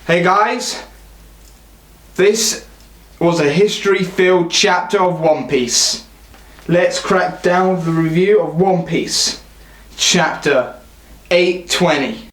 Hey guys, this was a history-filled chapter of One Piece. Let's crack down with the review of One Piece, chapter 820.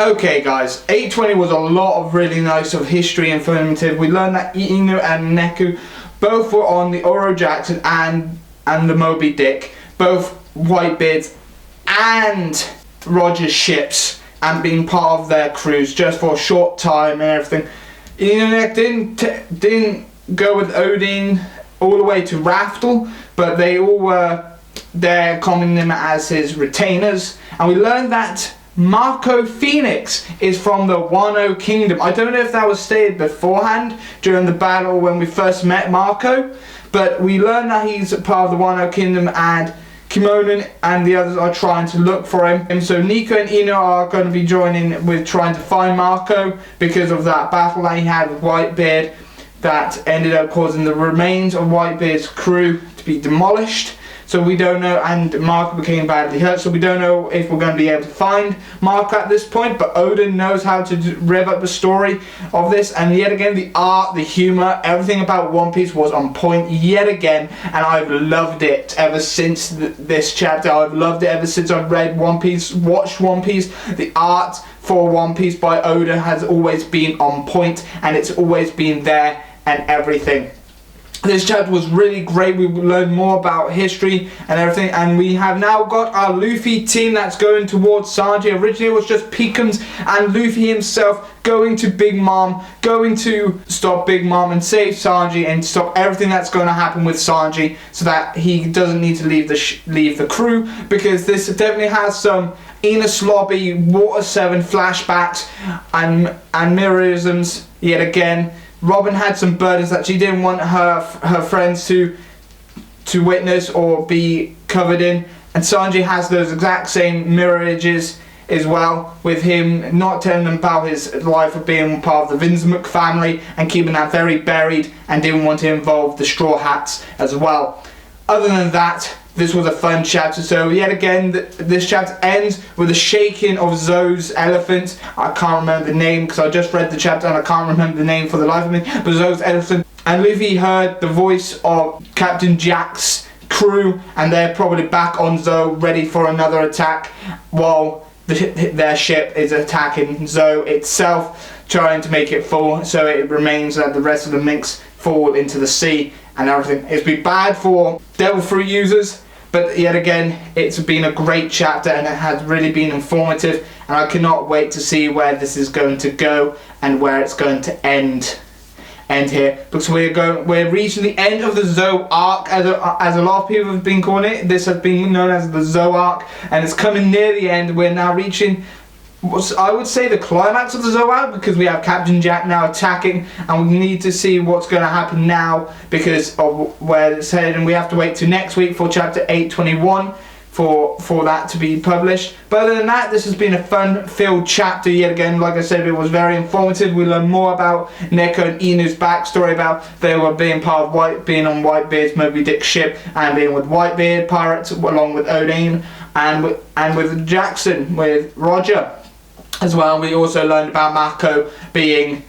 Okay guys, 820 was a lot of really nice of history informative. We learned that Inu and Neku both were on the Oro Jackson and the Moby Dick, both Whitebeard's and Roger's ships, and being part of their crews just for a short time and everything. Inu and Neku didn't go with Odin all the way to Raftel, but they all were there, calling him as his retainers. And we learned that Marco Phoenix is from the Wano Kingdom. I don't know if that was stated beforehand during the battle when we first met Marco, but we learned that he's part of the Wano Kingdom, and Kimono and the others are trying to look for him. And so Nico and Ino are going to be joining with trying to find Marco because of that battle that he had with Whitebeard that ended up causing the remains of Whitebeard's crew to be demolished. So we don't know, and Marco became badly hurt, so we don't know if we're going to be able to find Marco at this point, but Odin knows how to rev up the story of this, and yet again the art, the humour, everything about One Piece was on point yet again, and I've loved it ever since this chapter. I've loved it ever since I've read One Piece, watched One Piece. The art for One Piece by Oda has always been on point, and it's always been there and everything. This chapter was really great. We learned more about history and everything, and we have now got our Luffy team that's going towards Sanji. Originally it was just Peekums and Luffy himself going to Big Mom, going to stop Big Mom and save Sanji and stop everything that's going to happen with Sanji, so that he doesn't need to leave the crew, because this definitely has some Enos Lobby, Water 7 flashbacks and mirrorisms yet again. Robin had some burdens that she didn't want her friends to witness or be covered in, and Sanji has those exact same mirrors as well, with him not telling them about his life of being part of the Vinsmook family and keeping that very buried, and didn't want to involve the Straw Hats as well. Other than that, this was a fun chapter. So yet again, this chapter ends with the shaking of Zoe's elephant. I can't remember the name because I just read the chapter and I can't remember the name for the life of me, but Zoe's elephant. And Luffy heard the voice of Captain Jack's crew, and they're probably back on Zoe, ready for another attack, while their ship is attacking Zoe itself, trying to make it fall, so it remains that the rest of the Minks fall into the sea and everything. It's been bad for Devil Fruit users, but yet again it's been a great chapter and it has really been informative, and I cannot wait to see where this is going to go and where it's going to end here, because we're reaching the end of the Zoe arc, as a lot of people have been calling it. This has been known as the Zoe arc, and it's coming near the end. We're now reaching, I would say, the climax of the Zoe arc, because we have Captain Jack now attacking, and we need to see what's going to happen now because of where it's headed, and we have to wait till next week for chapter 821 for that to be published. But other than that, this has been a fun-filled chapter yet again. Like I said, it was very informative. We learned more about Neko and Inu's backstory, about they were being part of being on Whitebeard's Moby Dick ship, and being with Whitebeard pirates along with Odin, and with Jackson, with Roger as well. We also learned about Marco being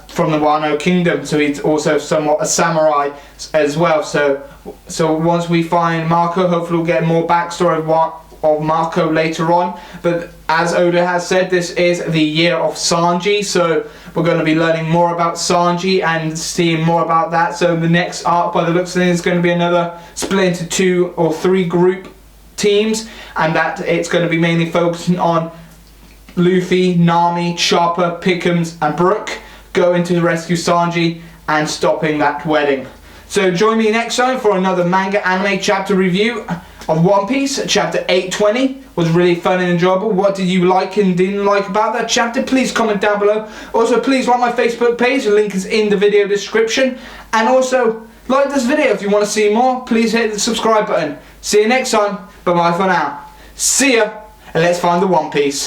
from the Wano Kingdom, so he's also somewhat a samurai as well. So once we find Marco, hopefully we'll get more backstory of Marco later on. But as Oda has said, this is the year of Sanji, so we're going to be learning more about Sanji and seeing more about that. So the next arc, by the looks of things, is going to be another split into 2 or 3 group teams, and that it's going to be mainly focusing on Luffy, Nami, Chopper, Pickums and Brook going to rescue Sanji and stopping that wedding. So join me next time for another manga anime chapter review of One Piece. Chapter 820 was really fun and enjoyable. What did you like and didn't like about that chapter? Please comment down below. Also, please like my Facebook page. The link is in the video description. And also, like this video if you want to see more. Please hit the subscribe button. See you next time. Bye bye for now. See ya. And let's find the One Piece.